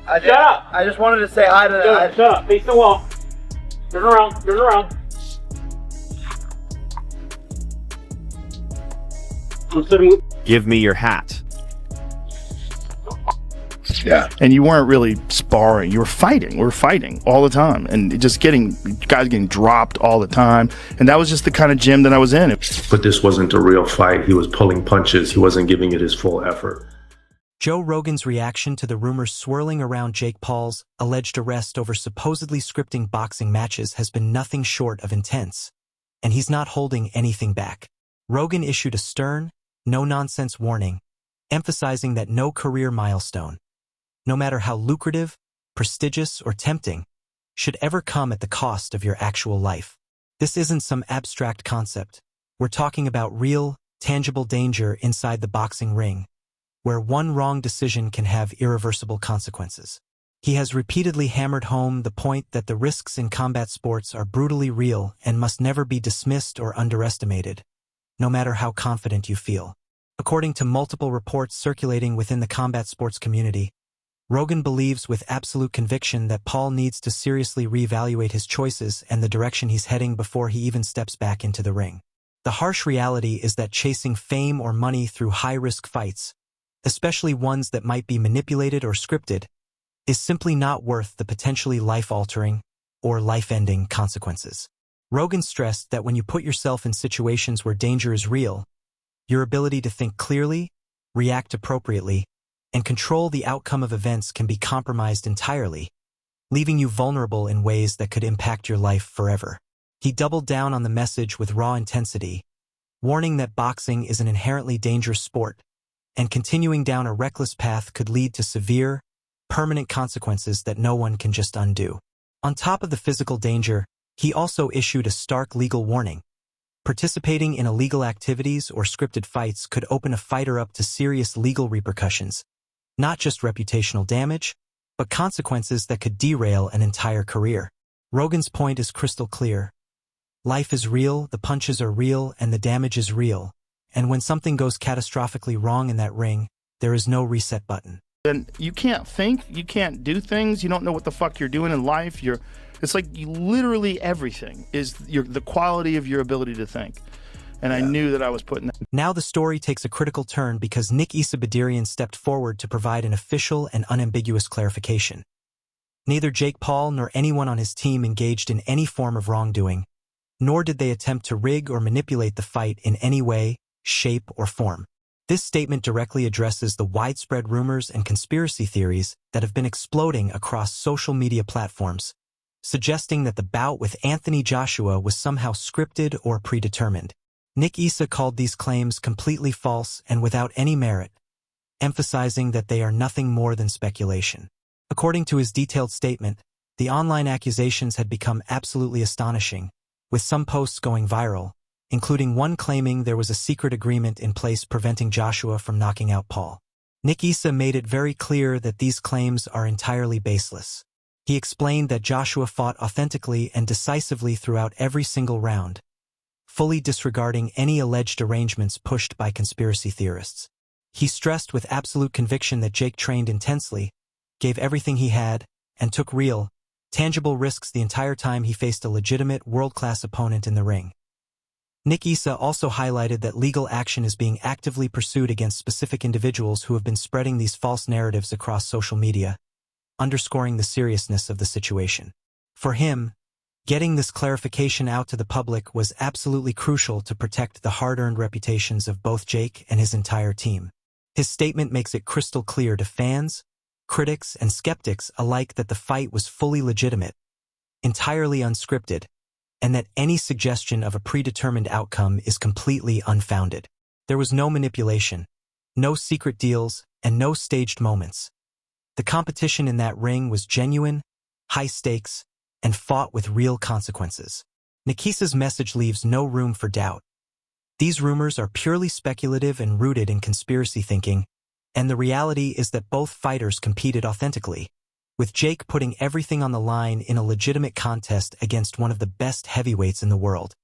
Shut up! I just wanted to say hi to Shut up. Face the wall. Turn around. Turn around. Give me your hat. Yeah. And you weren't really sparring. You were fighting. We were fighting all the time. And just guys getting dropped all the time. And that was just the kind of gym that I was in. But this wasn't a real fight. He was pulling punches. He wasn't giving it his full effort. Joe Rogan's reaction to the rumors swirling around Jake Paul's alleged arrest over supposedly scripting boxing matches has been nothing short of intense. And he's not holding anything back. Rogan issued a stern, no-nonsense warning, emphasizing that no career milestone, no matter how lucrative, prestigious, or tempting, should ever come at the cost of your actual life. This isn't some abstract concept. We're talking about real, tangible danger inside the boxing ring, where one wrong decision can have irreversible consequences. He has repeatedly hammered home the point that the risks in combat sports are brutally real and must never be dismissed or underestimated, no matter how confident you feel. According to multiple reports circulating within the combat sports community, Rogan believes with absolute conviction that Paul needs to seriously reevaluate his choices and the direction he's heading before he even steps back into the ring. The harsh reality is that chasing fame or money through high-risk fights, especially ones that might be manipulated or scripted, is simply not worth the potentially life-altering or life-ending consequences. Rogan stressed that when you put yourself in situations where danger is real, your ability to think clearly, react appropriately, and control the outcome of events can be compromised entirely, leaving you vulnerable in ways that could impact your life forever. He doubled down on the message with raw intensity, warning that boxing is an inherently dangerous sport, and continuing down a reckless path could lead to severe, permanent consequences that no one can just undo. On top of the physical danger, he also issued a stark legal warning. Participating in illegal activities or scripted fights could open a fighter up to serious legal repercussions, not just reputational damage, but consequences that could derail an entire career. Rogan's point is crystal clear. Life is real, the punches are real, and the damage is real. And when something goes catastrophically wrong in that ring, there is no reset button. And you can't think, you can't do things, you don't know what the fuck you're doing in life. It's like literally everything is the quality of your ability to think. And I knew that I was putting that. Now the story takes a critical turn because Nick Issa stepped forward to provide an official and unambiguous clarification. Neither Jake Paul nor anyone on his team engaged in any form of wrongdoing, nor did they attempt to rig or manipulate the fight in any way, shape, or form. This statement directly addresses the widespread rumors and conspiracy theories that have been exploding across social media platforms, suggesting that the bout with Anthony Joshua was somehow scripted or predetermined. Nick Issa called these claims completely false and without any merit, emphasizing that they are nothing more than speculation. According to his detailed statement, the online accusations had become absolutely astonishing, with some posts going viral, including one claiming there was a secret agreement in place preventing Joshua from knocking out Paul. Nick Issa made it very clear that these claims are entirely baseless. He explained that Joshua fought authentically and decisively throughout every single round, fully disregarding any alleged arrangements pushed by conspiracy theorists. He stressed with absolute conviction that Jake trained intensely, gave everything he had, and took real, tangible risks the entire time he faced a legitimate, world-class opponent in the ring. Nick Issa also highlighted that legal action is being actively pursued against specific individuals who have been spreading these false narratives across social media, underscoring the seriousness of the situation. For him, getting this clarification out to the public was absolutely crucial to protect the hard-earned reputations of both Jake and his entire team. His statement makes it crystal clear to fans, critics, and skeptics alike that the fight was fully legitimate, entirely unscripted, and that any suggestion of a predetermined outcome is completely unfounded. There was no manipulation, no secret deals, and no staged moments. The competition in that ring was genuine, high stakes, and fought with real consequences. Nick Issa's message leaves no room for doubt. These rumors are purely speculative and rooted in conspiracy thinking, and the reality is that both fighters competed authentically, with Jake putting everything on the line in a legitimate contest against one of the best heavyweights in the world.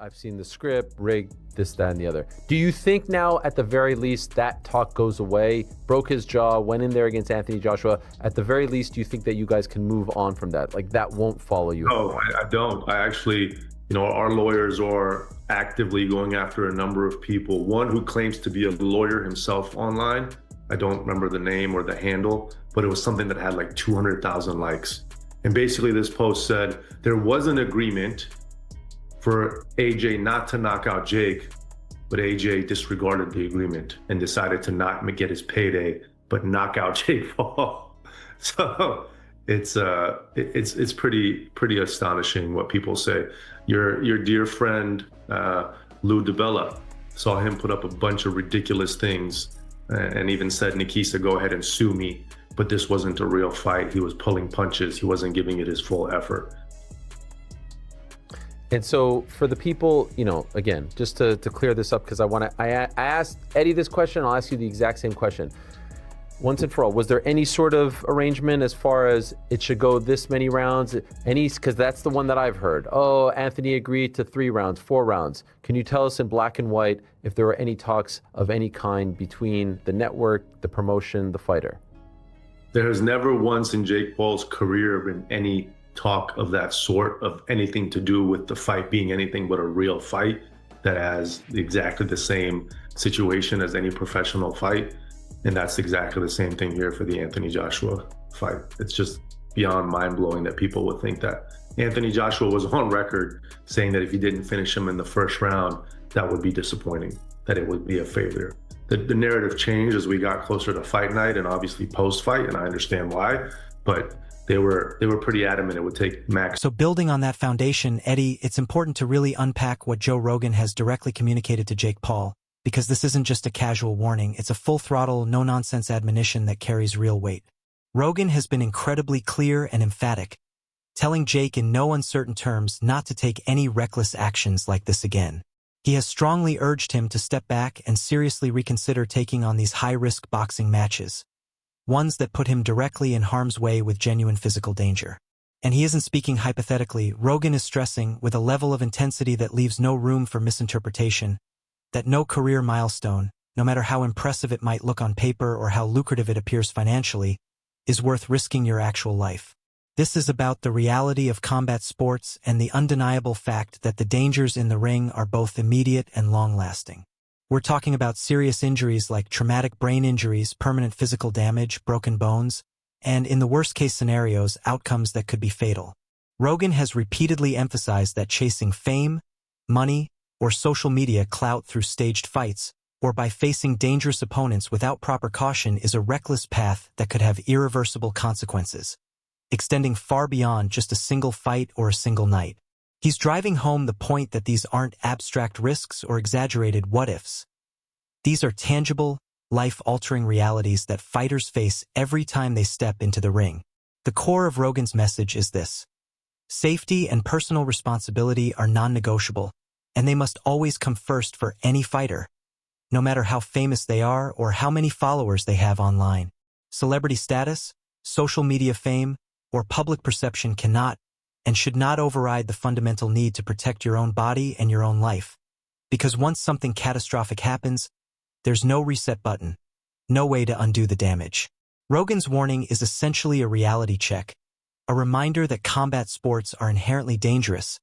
I've seen the script, rigged, this, that, and the other. Do you think now, at the very least, that talk goes away? Broke his jaw, went in there against Anthony Joshua. At the very least, do you think that you guys can move on from that? Like, that won't follow you? No, I don't. I actually, our lawyers are actively going after a number of people. One who claims to be a lawyer himself online. I don't remember the name or the handle, but it was something that had like 200,000 likes. And basically this post said there was an agreement for AJ not to knock out Jake, but AJ disregarded the agreement and decided to not get his payday, but knock out Jake Paul. So it's pretty astonishing what people say. Your dear friend Lou DiBella, saw him put up a bunch of ridiculous things and even said, Nikisa, go ahead and sue me. But this wasn't a real fight. He was pulling punches. He wasn't giving it his full effort. And so for the people, again, just to clear this up, because I asked Eddie this question, I'll ask you the exact same question. Once and for all, was there any sort of arrangement as far as it should go this many rounds? Because that's the one that I've heard. Oh, Anthony agreed to 3 rounds, 4 rounds. Can you tell us in black and white if there were any talks of any kind between the network, the promotion, the fighter? There has never once in Jake Paul's career been any talk of that sort, of anything to do with the fight being anything but a real fight that has exactly the same situation as any professional fight. And that's exactly the same thing here for the Anthony Joshua fight. It's just beyond mind-blowing that people would think that. Anthony Joshua was on record saying that if he didn't finish him in the first round, that would be disappointing, that it would be a failure. The narrative changed as we got closer to fight night and obviously post-fight, and I understand why, but they were pretty adamant it would take max. So building on that foundation, Eddie, it's important to really unpack what Joe Rogan has directly communicated to Jake Paul, because this isn't just a casual warning, it's a full-throttle, no-nonsense admonition that carries real weight. Rogan has been incredibly clear and emphatic, telling Jake in no uncertain terms not to take any reckless actions like this again. He has strongly urged him to step back and seriously reconsider taking on these high-risk boxing matches, ones that put him directly in harm's way with genuine physical danger. And he isn't speaking hypothetically. Rogan is stressing, with a level of intensity that leaves no room for misinterpretation, that no career milestone, no matter how impressive it might look on paper or how lucrative it appears financially, is worth risking your actual life. This is about the reality of combat sports and the undeniable fact that the dangers in the ring are both immediate and long-lasting. We're talking about serious injuries like traumatic brain injuries, permanent physical damage, broken bones, and in the worst-case scenarios, outcomes that could be fatal. Rogan has repeatedly emphasized that chasing fame, money, or social media clout through staged fights, or by facing dangerous opponents without proper caution, is a reckless path that could have irreversible consequences, extending far beyond just a single fight or a single night. He's driving home the point that these aren't abstract risks or exaggerated what-ifs. These are tangible, life-altering realities that fighters face every time they step into the ring. The core of Rogan's message is this: safety and personal responsibility are non-negotiable, and they must always come first for any fighter, no matter how famous they are or how many followers they have online. Celebrity status, social media fame, or public perception cannot and should not override the fundamental need to protect your own body and your own life. Because once something catastrophic happens, there's no reset button, no way to undo the damage. Rogan's warning is essentially a reality check, a reminder that combat sports are inherently dangerous,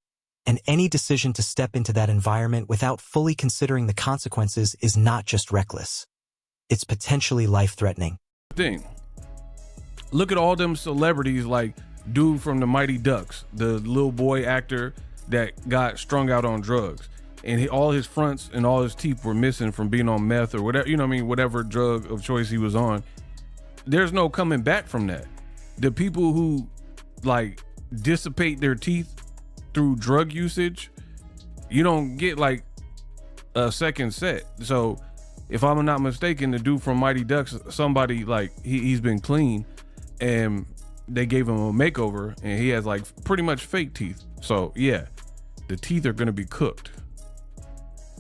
and any decision to step into that environment without fully considering the consequences is not just reckless. It's potentially life-threatening. Look at all them celebrities like dude from the Mighty Ducks, the little boy actor that got strung out on drugs. And all his fronts and all his teeth were missing from being on meth or whatever, whatever drug of choice he was on. There's no coming back from that. The people who like dissipate their teeth through drug usage, you don't get like a second set. So if I'm not mistaken, the dude from Mighty Ducks, somebody like he's been clean and they gave him a makeover and he has like pretty much fake teeth. So yeah, the teeth are gonna be cooked.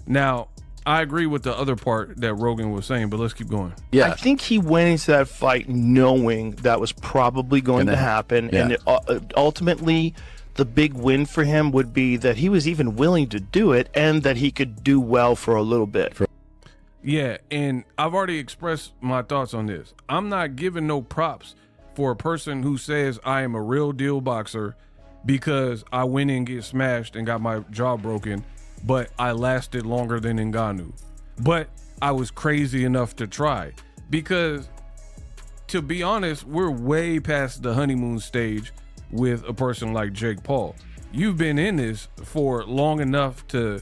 Now, I agree with the other part that Rogan was saying, but let's keep going. Yeah, I think he went into that fight knowing that was probably going to happen, and ultimately, the big win for him would be that he was even willing to do it and that he could do well for a little bit. Yeah, and I've already expressed my thoughts on this. I'm not giving no props for a person who says I am a real deal boxer because I went and get smashed and got my jaw broken, but I lasted longer than Ngannou. But I was crazy enough to try, because to be honest, we're way past the honeymoon stage with a person like Jake Paul. You've been in this for long enough to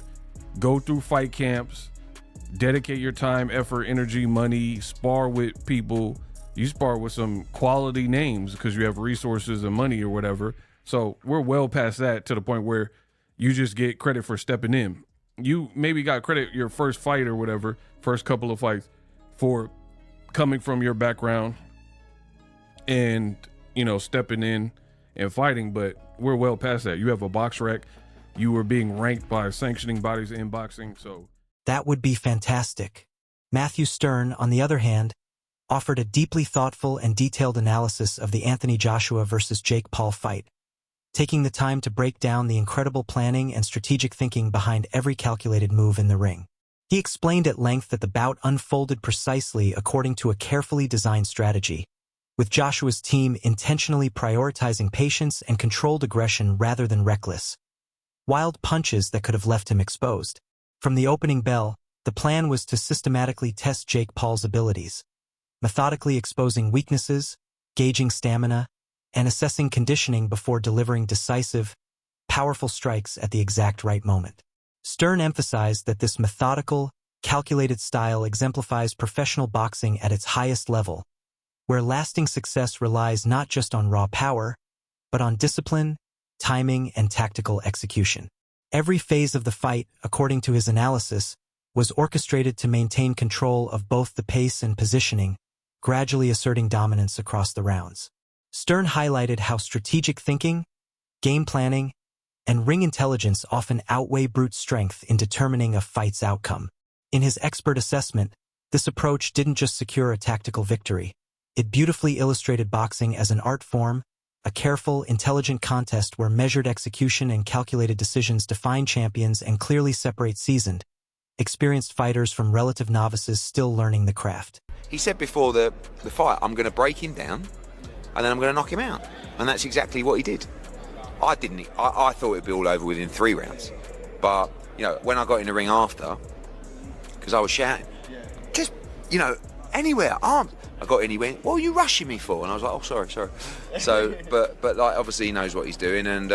go through fight camps, dedicate your time, effort, energy, money, spar with people. You spar with some quality names because you have resources and money or whatever. So we're well past that, to the point where you just get credit for stepping in. You maybe got credit your first fight or whatever, first couple of fights, for coming from your background and, you know, stepping in and fighting, but we're well past that. You have a box rec. You were being ranked by sanctioning bodies in boxing, so. That would be fantastic. Matthew Stern, on the other hand, offered a deeply thoughtful and detailed analysis of the Anthony Joshua versus Jake Paul fight, taking the time to break down the incredible planning and strategic thinking behind every calculated move in the ring. He explained at length that the bout unfolded precisely according to a carefully designed strategy, with Joshua's team intentionally prioritizing patience and controlled aggression rather than reckless, wild punches that could have left him exposed. From the opening bell, the plan was to systematically test Jake Paul's abilities, methodically exposing weaknesses, gauging stamina, and assessing conditioning before delivering decisive, powerful strikes at the exact right moment. Stern emphasized that this methodical, calculated style exemplifies professional boxing at its highest level, where lasting success relies not just on raw power, but on discipline, timing, and tactical execution. Every phase of the fight, according to his analysis, was orchestrated to maintain control of both the pace and positioning, gradually asserting dominance across the rounds. Stern highlighted how strategic thinking, game planning, and ring intelligence often outweigh brute strength in determining a fight's outcome. In his expert assessment, this approach didn't just secure a tactical victory. It beautifully illustrated boxing as an art form, a careful, intelligent contest where measured execution and calculated decisions define champions and clearly separate seasoned, experienced fighters from relative novices still learning the craft. He said before the fight, I'm going to break him down and then I'm going to knock him out. And that's exactly what he did. I thought it'd be all over within 3 rounds. But, you know, when I got in the ring after, because I was shouting, just, you know, anywhere, armed. I got in, he went, what are you rushing me for? And I was like, oh, sorry. So, but like, obviously he knows what he's doing, and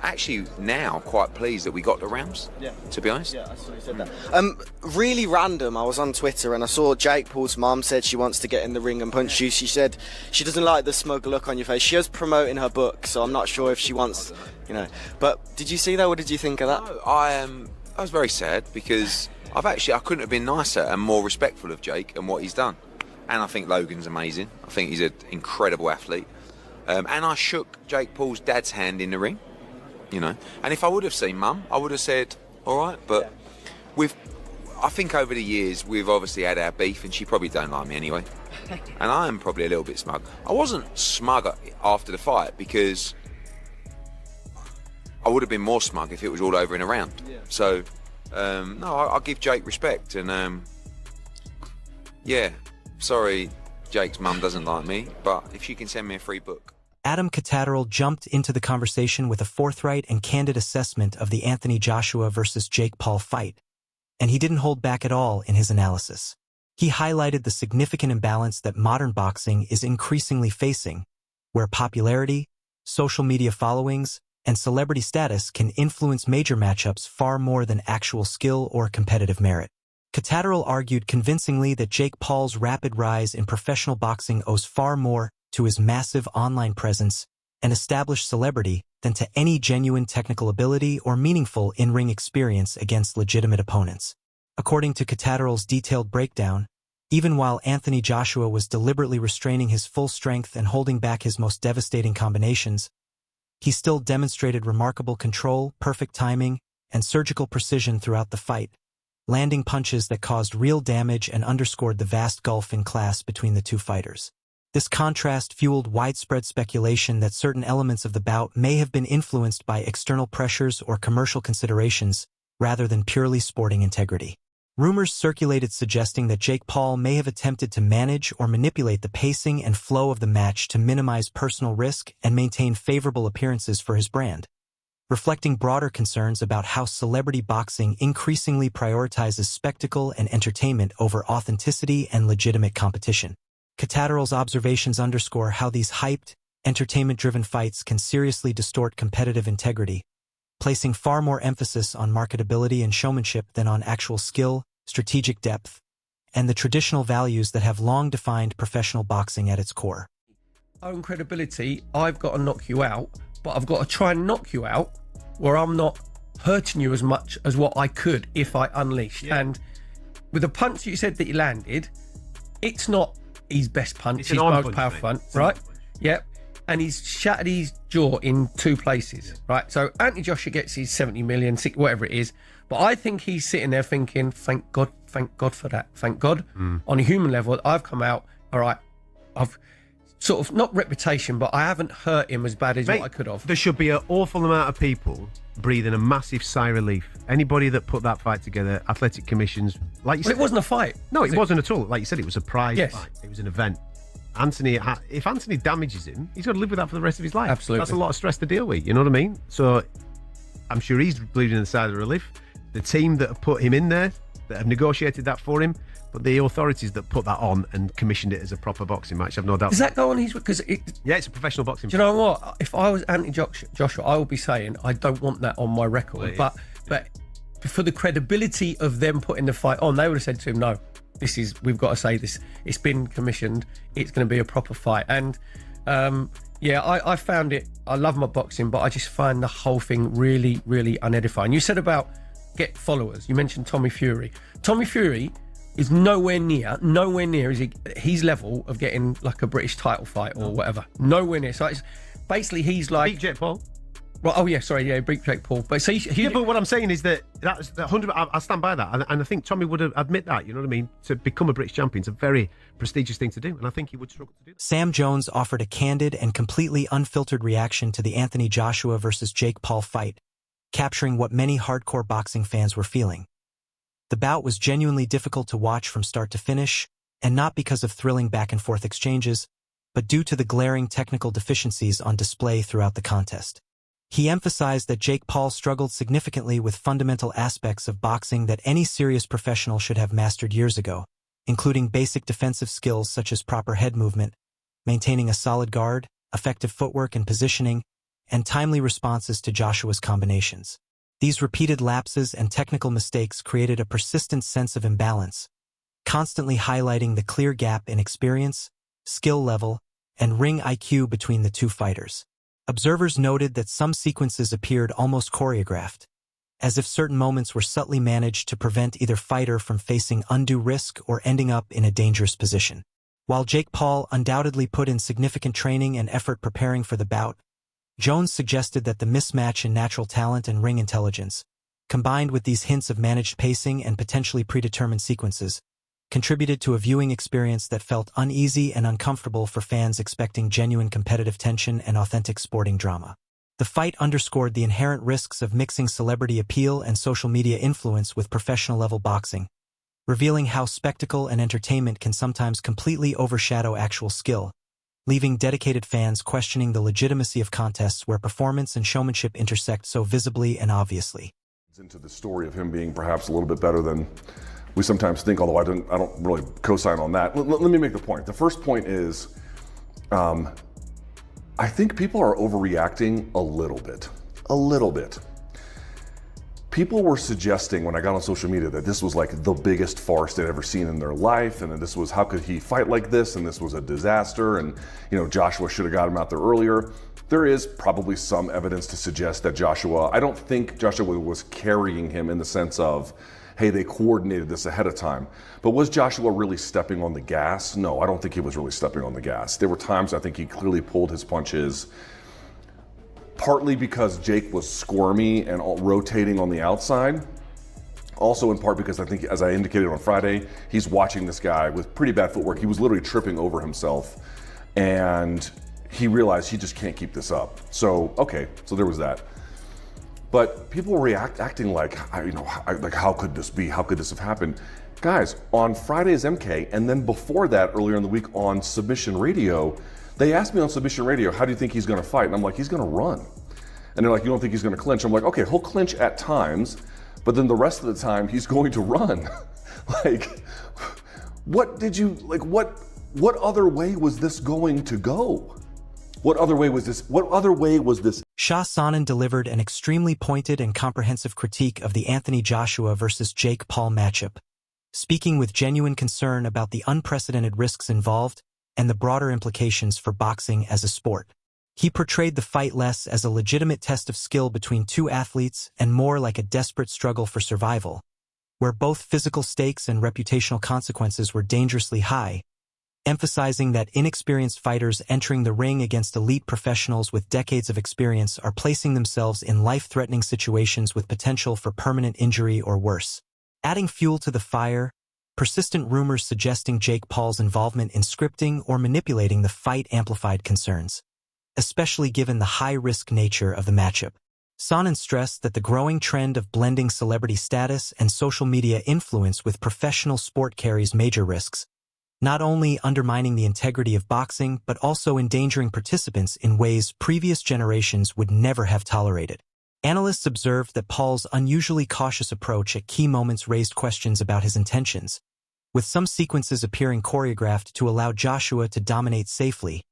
actually now quite pleased that we got the rounds, to be honest. Yeah, I saw you said that. Really random, I was on Twitter and I saw Jake Paul's mum said she wants to get in the ring and punch you. She said she doesn't like the smug look on your face. She is promoting her book, so I'm not sure if she wants, you know. But did you see that? What did you think of that? No, I was very sad, because I couldn't have been nicer and more respectful of Jake and what he's done. And I think Logan's amazing. I think he's an incredible athlete. And I shook Jake Paul's dad's hand in the ring, you know. And if I would have seen Mum, I would have said, all right. But I think over the years, we've obviously had our beef, and she probably don't like me anyway. And I am probably a little bit smug. I wasn't smug after the fight, because I would have been more smug if it was all over in a round. So, no, I'll give Jake respect. And, yeah. Sorry, Jake's mum doesn't like me, but if she can send me a free book. Adam Catterall jumped into the conversation with a forthright and candid assessment of the Anthony Joshua versus Jake Paul fight, and he didn't hold back at all in his analysis. He highlighted the significant imbalance that modern boxing is increasingly facing, where popularity, social media followings, and celebrity status can influence major matchups far more than actual skill or competitive merit. Catterall argued convincingly that Jake Paul's rapid rise in professional boxing owes far more to his massive online presence and established celebrity than to any genuine technical ability or meaningful in-ring experience against legitimate opponents. According to Catterall's detailed breakdown, even while Anthony Joshua was deliberately restraining his full strength and holding back his most devastating combinations, he still demonstrated remarkable control, perfect timing, and surgical precision throughout the fight, landing punches that caused real damage and underscored the vast gulf in class between the two fighters. This contrast fueled widespread speculation that certain elements of the bout may have been influenced by external pressures or commercial considerations, rather than purely sporting integrity. Rumors circulated suggesting that Jake Paul may have attempted to manage or manipulate the pacing and flow of the match to minimize personal risk and maintain favorable appearances for his brand, reflecting broader concerns about how celebrity boxing increasingly prioritizes spectacle and entertainment over authenticity and legitimate competition. Catterall's observations underscore how these hyped, entertainment-driven fights can seriously distort competitive integrity, placing far more emphasis on marketability and showmanship than on actual skill, strategic depth, and the traditional values that have long defined professional boxing at its core. Own credibility, I've got to knock you out, but I've got to try and knock you out where I'm not hurting you as much as what I could if I unleashed. Yeah. And with the punch you said that he landed, it's not his best punch, his most powerful punch, right? Yep. And he's shattered his jaw in 2 places, right? So Anthony Joshua gets his 70 million, whatever it is. But I think he's sitting there thinking, thank God for that. Thank God. On a human level, I've come out, all right, I've sort of, not reputation, but I haven't hurt him as bad as what I could have. There should be an awful amount of people breathing a massive sigh of relief. Anybody that put that fight together, athletic commissions, like you said. It wasn't a fight. No, it wasn't at all. Like you said, it was a prize fight. It was an event. If Anthony damages him, he's got to live with that for the rest of his life. Absolutely. That's a lot of stress to deal with, you know what I mean? So I'm sure he's bleeding the side of relief. The team that have put him in there, that have negotiated that for him, but the authorities that put that on and commissioned it as a proper boxing match, I've no doubt. Does that go on his... Because yeah, it's a professional boxing. Do you know what? If I was Anthony Joshua, I would be saying, I don't want that on my record. But for the credibility of them putting the fight on, they would have said to him, no, we've got to say this. It's been commissioned. It's going to be a proper fight. And I found it... I love my boxing, but I just find the whole thing really, really unedifying. You said about get followers. You mentioned Tommy Fury. Tommy Fury is nowhere near is his level of getting like a British title fight or whatever. Nowhere near. So it's basically he's like... Beat Jake Paul. Well, beat Jake Paul. But so but what I'm saying is that's 100. I stand by that, and I think Tommy would admit that. You know what I mean? To become a British champion is a very prestigious thing to do, and I think he would struggle to do that. Sam Jones offered a candid and completely unfiltered reaction to the Anthony Joshua versus Jake Paul fight, capturing what many hardcore boxing fans were feeling. The bout was genuinely difficult to watch from start to finish, and not because of thrilling back-and-forth exchanges, but due to the glaring technical deficiencies on display throughout the contest. He emphasized that Jake Paul struggled significantly with fundamental aspects of boxing that any serious professional should have mastered years ago, including basic defensive skills such as proper head movement, maintaining a solid guard, effective footwork and positioning, and timely responses to Joshua's combinations. These repeated lapses and technical mistakes created a persistent sense of imbalance, constantly highlighting the clear gap in experience, skill level, and ring IQ between the two fighters. Observers noted that some sequences appeared almost choreographed, as if certain moments were subtly managed to prevent either fighter from facing undue risk or ending up in a dangerous position. While Jake Paul undoubtedly put in significant training and effort preparing for the bout, Jones suggested that the mismatch in natural talent and ring intelligence, combined with these hints of managed pacing and potentially predetermined sequences, contributed to a viewing experience that felt uneasy and uncomfortable for fans expecting genuine competitive tension and authentic sporting drama. The fight underscored the inherent risks of mixing celebrity appeal and social media influence with professional-level boxing, revealing how spectacle and entertainment can sometimes completely overshadow actual skill, leaving dedicated fans questioning the legitimacy of contests where performance and showmanship intersect so visibly and obviously. Into the story of him being perhaps a little bit better than we sometimes think, although I don't really co-sign on that. Let me make the point. The first point is, I think people are overreacting a little bit. People were suggesting when I got on social media that this was like the biggest farce they'd ever seen in their life, and that this was, how could he fight like this, and this was a disaster, and Joshua should have got him out there earlier. There is probably some evidence to suggest that I don't think Joshua was carrying him in the sense of, hey, they coordinated this ahead of time. But was Joshua really stepping on the gas? No, I don't think he was really stepping on the gas. There were times I think he clearly pulled his punches, partly because Jake was squirmy and rotating on the outside. Also in part because I think, as I indicated on Friday, he's watching this guy with pretty bad footwork. He was literally tripping over himself and he realized he just can't keep this up. So, okay, so there was that. But people were acting like, like how could this be? How could this have happened? Guys, on Friday's MK, and then before that, earlier in the week on Submission Radio, they asked me on Submission Radio, how do you think he's gonna fight? And I'm like, he's gonna run. And they're like, you don't think he's gonna clinch? I'm like, okay, he'll clinch at times, but then the rest of the time he's going to run. Like, what other way was this going to go? What other way was this? Shah Sonnen delivered an extremely pointed and comprehensive critique of the Anthony Joshua versus Jake Paul matchup, speaking with genuine concern about the unprecedented risks involved and the broader implications for boxing as a sport. He portrayed the fight less as a legitimate test of skill between two athletes and more like a desperate struggle for survival, where both physical stakes and reputational consequences were dangerously high, emphasizing that inexperienced fighters entering the ring against elite professionals with decades of experience are placing themselves in life-threatening situations with potential for permanent injury or worse. Adding fuel to the fire, persistent rumors suggesting Jake Paul's involvement in scripting or manipulating the fight amplified concerns, especially given the high-risk nature of the matchup. Sonnen stressed that the growing trend of blending celebrity status and social media influence with professional sport carries major risks, not only undermining the integrity of boxing but also endangering participants in ways previous generations would never have tolerated. Analysts observed that Paul's unusually cautious approach at key moments raised questions about his intentions, with some sequences appearing choreographed to allow Joshua to dominate safely,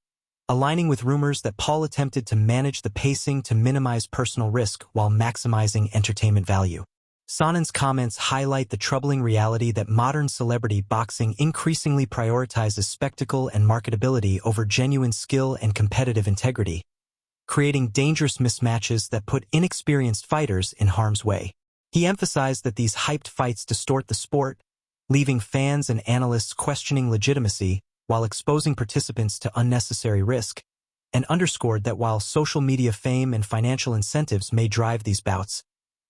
aligning with rumors that Paul attempted to manage the pacing to minimize personal risk while maximizing entertainment value. Sonnen's comments highlight the troubling reality that modern celebrity boxing increasingly prioritizes spectacle and marketability over genuine skill and competitive integrity, creating dangerous mismatches that put inexperienced fighters in harm's way. He emphasized that these hyped fights distort the sport, leaving fans and analysts questioning legitimacy while exposing participants to unnecessary risk, and underscored that while social media fame and financial incentives may drive these bouts,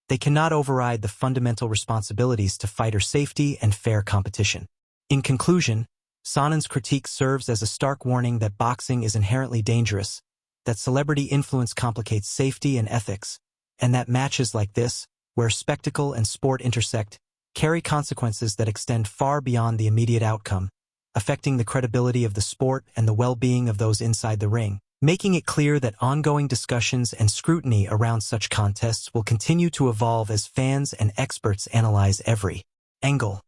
they cannot override the fundamental responsibilities to fighter safety and fair competition. In conclusion, Sonnen's critique serves as a stark warning that boxing is inherently dangerous, that celebrity influence complicates safety and ethics, and that matches like this, where spectacle and sport intersect, carry consequences that extend far beyond the immediate outcome, affecting the credibility of the sport and the well-being of those inside the ring, making it clear that ongoing discussions and scrutiny around such contests will continue to evolve as fans and experts analyze every angle.